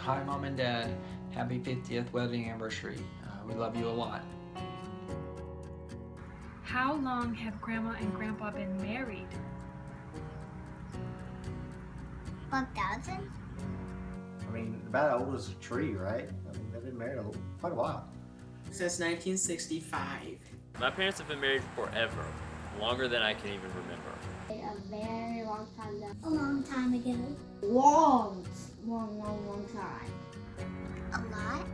Hi, Mom and Dad. Happy 50th wedding anniversary. We love you a lot. How long have Grandma and Grandpa been married? 1,000? I mean, about as old as a tree, right? I mean, they've been married quite a while. Since 1965. My parents have been married forever, longer than I can even remember. A very long time ago. A long time ago. Long time. A lot?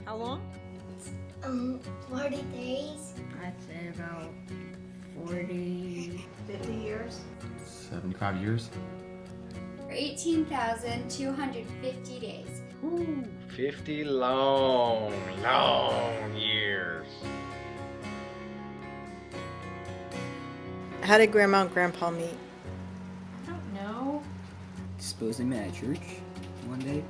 How long? 40 days. I'd say about 40. 50 years? 75 years. 18,250 days. Ooh, 50 long years. How did Grandma and Grandpa meet? I don't know. Suppose they met at church one day,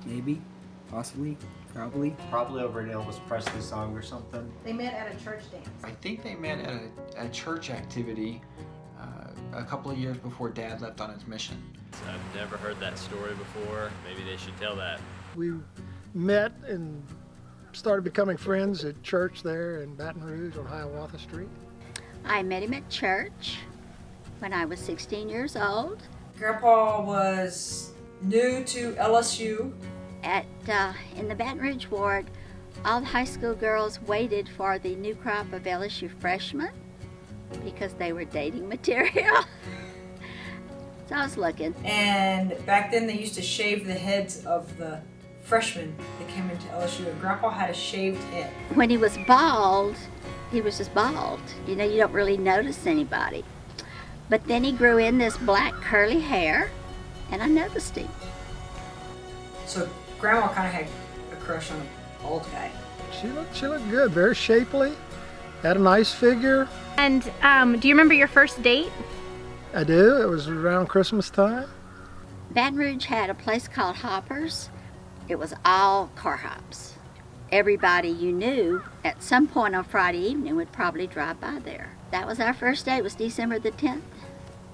maybe, possibly, probably. Probably over an Elvis Presley song or something. They met at a church dance. I think they met at a church activity a couple of years before Dad left on his mission. I've never heard that story before. Maybe they should tell that. We met and started becoming friends at church there in Baton Rouge on Hiawatha Street. I met him at church when I was 16 years old. Grandpa was new to LSU. In the Baton Rouge ward, all the high school girls waited for the new crop of LSU freshmen because they were dating material. So I was looking. And back then they used to shave the heads of the freshmen that came into LSU, and Grandpa had a shaved head. When he was bald, he was just bald. You know, you don't really notice anybody. But then he grew in this black curly hair, and I noticed him. So Grandma kind of had a crush on an old guy. She looked good, very shapely, had a nice figure. And do you remember your first date? I do. It was around Christmas time. Baton Rouge had a place called Hoppers. It was all car hops. Everybody you knew at some point on Friday evening would probably drive by there. That was our first date. It was December the 10th,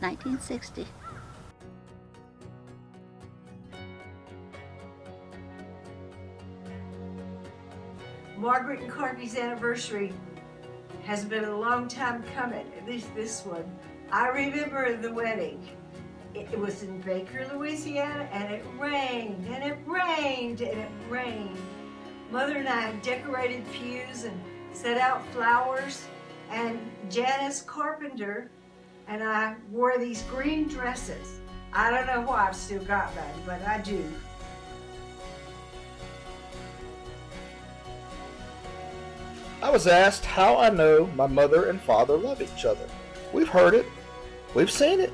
1960. Margaret and Courtney's anniversary has been a long time coming, at least this one. I remember the wedding. It was in Baker, Louisiana, and it rained, and it rained, and it rained. Mother and I decorated pews and set out flowers, and Janice Carpenter and I wore these green dresses. I don't know why I've still got them, but I do. I was asked how I know my mother and father love each other. We've heard it. We've seen it.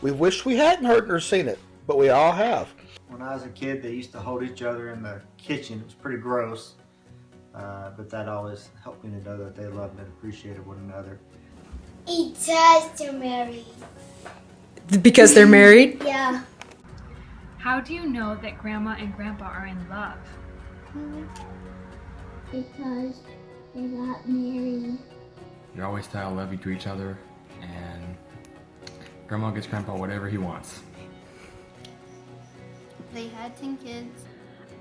We wish we hadn't heard or seen it, but we all have. When I was a kid, they used to hold each other in the kitchen. It was pretty gross, but that always helped me to know that they loved and appreciated one another. Because they're married. Because they're married? Yeah. How do you know that Grandma and Grandpa are in love? Because they got married. They always say I love you to each other, and Grandma gets Grandpa whatever he wants. They had 10 kids.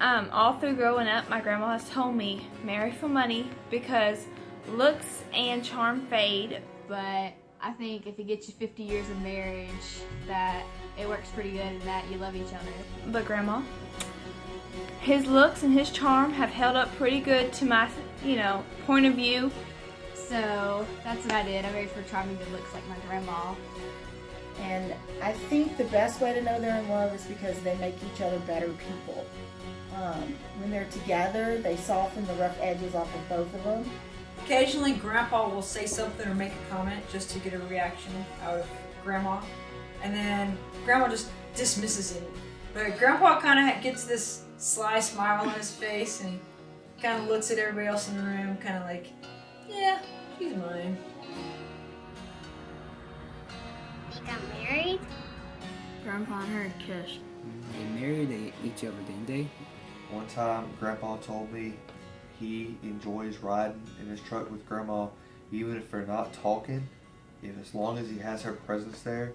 All through growing up, my grandma has told me, marry for money because looks and charm fade. But I think if it gets you 50 years of marriage, that it works pretty good and that you love each other. But Grandma, his looks and his charm have held up pretty good to my, point of view. So that's what I did. I married for charming good looks like my grandma. And I think the best way to know they're in love is because they make each other better people. When they're together, they soften the rough edges off of both of them. Occasionally, Grandpa will say something or make a comment just to get a reaction out of Grandma. And then Grandma just dismisses it. But Grandpa kind of gets this sly smile on his face and kind of looks at everybody else in the room, kind of like, yeah, she's mine. They got married? Grandpa and her kissed. They married each other, didn't they? One time, Grandpa told me he enjoys riding in his truck with Grandma, even if they're not talking. As long as he has her presence there,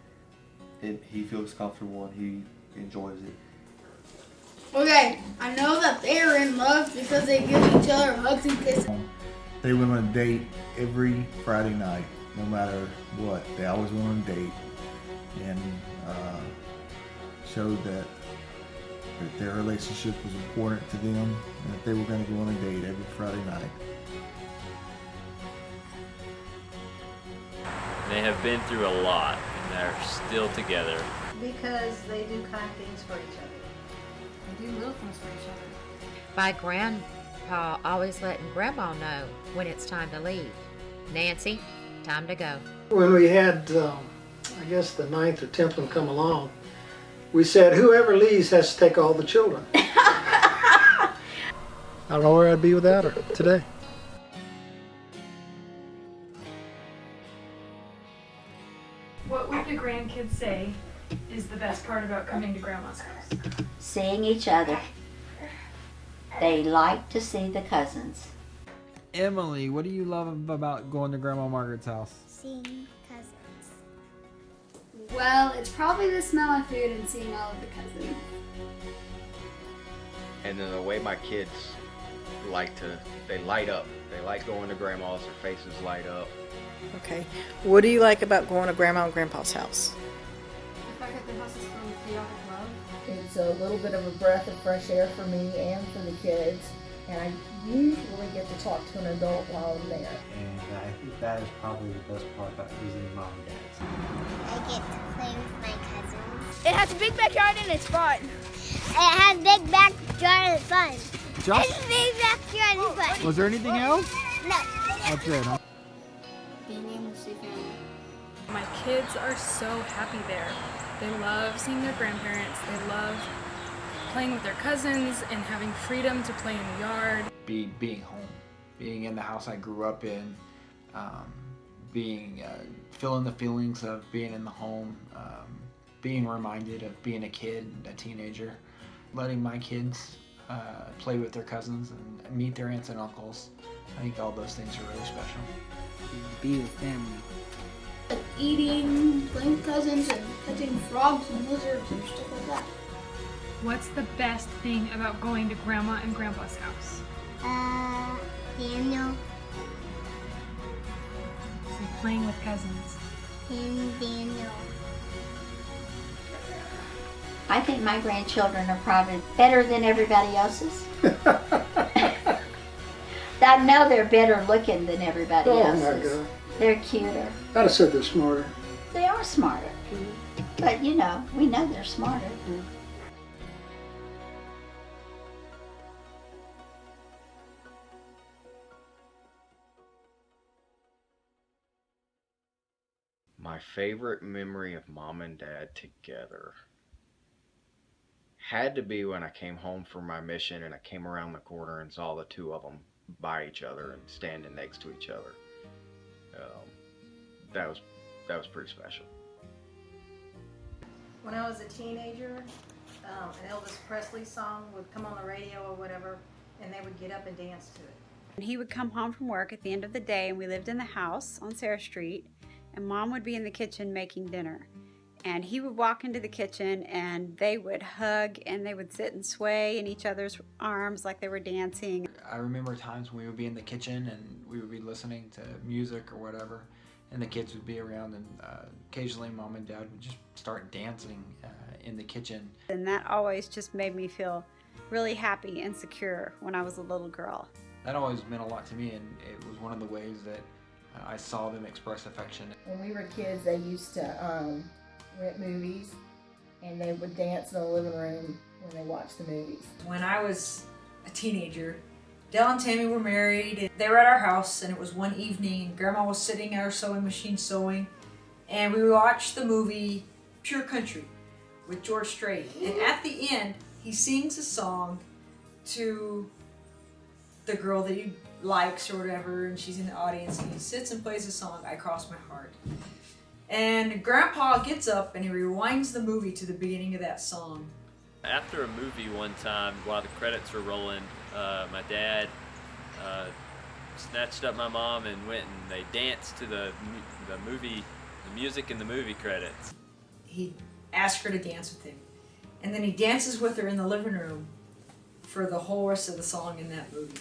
he feels comfortable and he enjoys it. Okay, I know that they are in love because they give each other hugs and kisses. They went on a date every Friday night, no matter what. They always went on a date, and showed that their relationship was important to them, and that they were going to go on a date every Friday night. They have been through a lot, and they're still together. Because they do kind things for each other. They do little things for each other. By Grandpa always letting Grandma know when it's time to leave. Nancy, time to go. When we had, I guess the 9th or 10th one come along, we said whoever leaves has to take all the children. I don't know where I'd be without her today. What would the grandkids say is the best part about coming to Grandma's house? Seeing each other. They like to see the cousins. Emily, what do you love about going to Grandma Margaret's house? Seeing cousins. Well, it's probably the smell of food and seeing all of the cousins. And then the way my kids they light up. They like going to Grandma's, their faces light up. Okay. What do you like about going to Grandma and Grandpa's house? The fact that their house is filled with chaotic love. It's a little bit of a breath of fresh air for me and for the kids. And I usually get to talk to an adult while I'm there. And I think that is probably the best part about visiting Mom and Dad's. I get to play with my cousins. It has a big backyard and it's fun. It has big backyard and fun. Just? It's big backyard and fun. Was there anything else? No. That's it, huh? Being able to see family. My kids are so happy there. They love seeing their grandparents. They love playing with their cousins and having freedom to play in the yard. Being home, being in the house I grew up in, feeling the feelings of being in the home, being reminded of being a kid, a teenager, letting my kids play with their cousins and meet their aunts and uncles. I think all those things are really special. Be with family. Like eating, playing with cousins, and catching frogs and lizards and stuff like that. What's the best thing about going to Grandma and Grandpa's house? Daniel So playing with cousins. and Daniel. I think my grandchildren are probably better than everybody else's. I know they're better looking than everybody else's. Oh my God. They're cuter. I'd have said they're smarter. They are smarter. But you know, we know they're smarter. My favorite memory of Mom and Dad together had to be when I came home from my mission and I came around the corner and saw the two of them by each other and standing next to each other. That was pretty special. When I was a teenager, an Elvis Presley song would come on the radio or whatever, and they would get up and dance to it. He would come home from work at the end of the day, and we lived in the house on Sarah Street, and Mom would be in the kitchen making dinner. And he would walk into the kitchen, and they would hug, and they would sit and sway in each other's arms like they were dancing. I remember times when we would be in the kitchen and we would be listening to music or whatever, and the kids would be around, and occasionally Mom and Dad would just start dancing in the kitchen. And that always just made me feel really happy and secure when I was a little girl. That always meant a lot to me, and it was one of the ways that I saw them express affection. When we were kids, they used to rent movies, and they would dance in the living room when they watched the movies. When I was a teenager, Dell and Tammy were married, and they were at our house, and it was one evening, and Grandma was sitting at her sewing machine sewing, and we watched the movie Pure Country with George Strait. And at the end, he sings a song to the girl that he likes or whatever, and she's in the audience, and he sits and plays a song, I Cross My Heart. And Grandpa gets up and he rewinds the movie to the beginning of that song. After a movie one time, while the credits were rolling, my dad snatched up my mom and went and they danced to the music in the movie credits. He asked her to dance with him. And then he dances with her in the living room. for the whole rest of the song in that movie.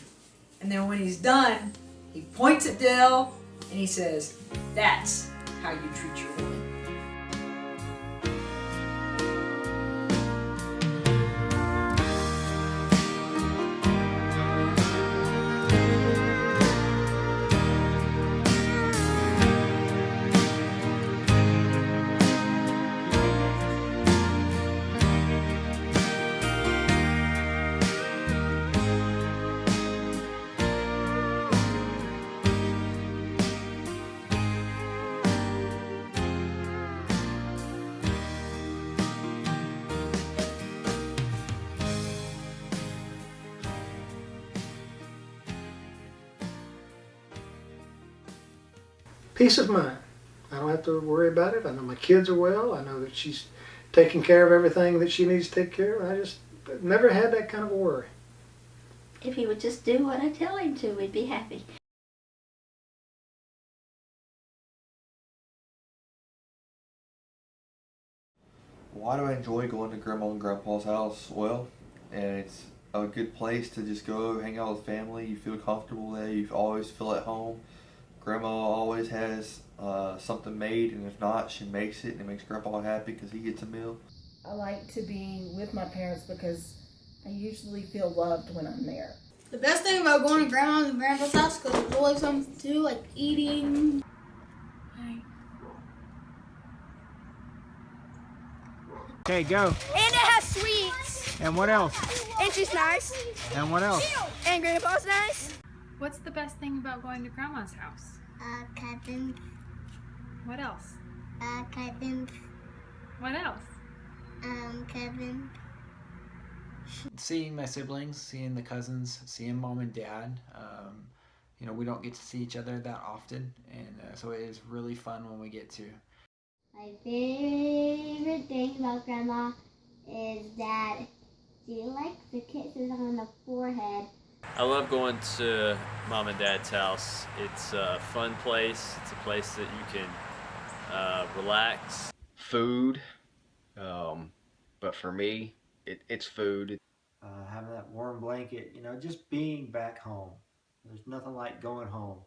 And then when he's done, he points at Dell and he says, "That's how you treat your woman." Peace of mind. I don't have to worry about it. I know my kids are well. I know that she's taking care of everything that she needs to take care of. I just never had that kind of a worry. If he would just do what I tell him to, we'd be happy. Why do I enjoy going to Grandma and Grandpa's house? Well, and it's a good place to just go hang out with family. You feel comfortable there. You always feel at home. Grandma always has something made, and if not, she makes it, and it makes Grandpa happy because he gets a meal. I like to be with my parents because I usually feel loved when I'm there. The best thing about going to Grandma's and Grandpa's house, because there's always something to do, like eating. Okay, go. And it has sweets. And what else? And she's nice. And what else? And Grandpa's nice. What's the best thing about going to Grandma's house? Cousins. What else? Cousins. What else? Cousins. Seeing my siblings, seeing the cousins, seeing mom and dad. You know, we don't get to see each other that often, and so it is really fun when we get to. My favorite thing about Grandma is that she likes the kisses on the forehead. I love going to Mom and Dad's house. It's a fun place. It's a place that you can relax. Food, but for me, it's food. Having that warm blanket, you know, just being back home. There's nothing like going home.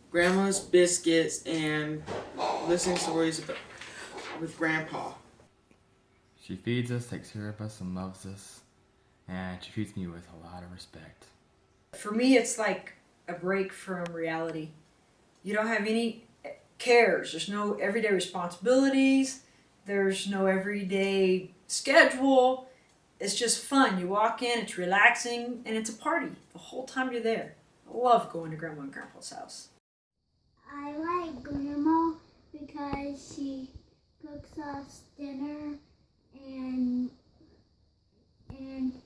Grandma's biscuits and listening stories with Grandpa. She feeds us, takes care of us, and loves us, and she treats me with a lot of respect. For me, it's like a break from reality. You don't have any cares. There's no everyday responsibilities. There's no everyday schedule. It's just fun. You walk in, it's relaxing, and it's a party the whole time you're there. I love going to Grandma and Grandpa's house. I like Grandma because she cooks us dinner and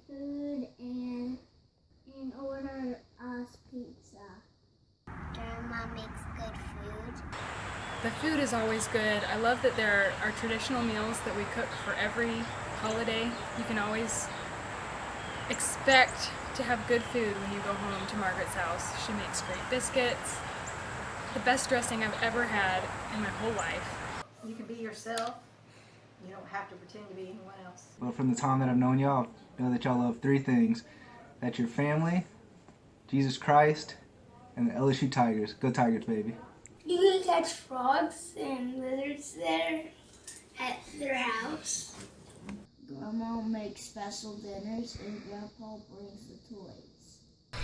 food and order us pizza. Grandma makes good food. The food is always good. I love that there are traditional meals that we cook for every holiday. You can always expect to have good food when you go home to Margaret's house. She makes great biscuits. The best dressing I've ever had in my whole life. You can be yourself. You don't have to pretend to be anyone else. Well, from the time that I've known y'all, I know that y'all love three things. That's your family, Jesus Christ, and the LSU Tigers. Go Tigers, baby. You can catch frogs and lizards there at their house. Grandma makes special dinners and Grandpa brings the toys.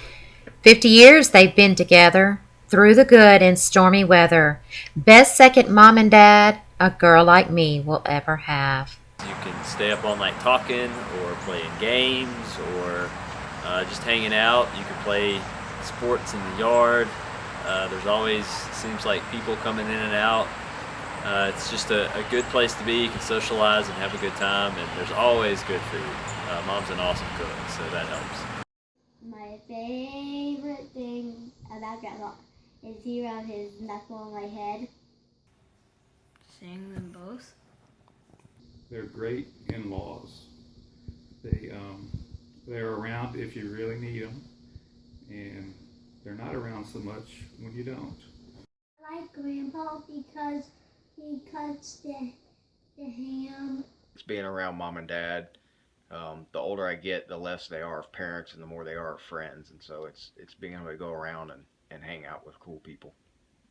50 years they've been together, through the good and stormy weather. Best second mom and dad a girl like me will ever have. You can stay up all night talking or playing games or just hanging out. You can play sports in the yard. There's always seems like people coming in and out. It's just a good place to be. You can socialize and have a good time, and there's always good food. Mom's an awesome cook, so that helps. My favorite thing about Grandma is he rubbed his knuckle on my head. Seeing them both. They're great in-laws. They're around if you really need them, and they're not around so much when you don't. I like Grandpa because he cuts the ham. Being around mom and dad, The older I get, the less they are of parents and the more they are of friends. And so it's being able to go around and hang out with cool people.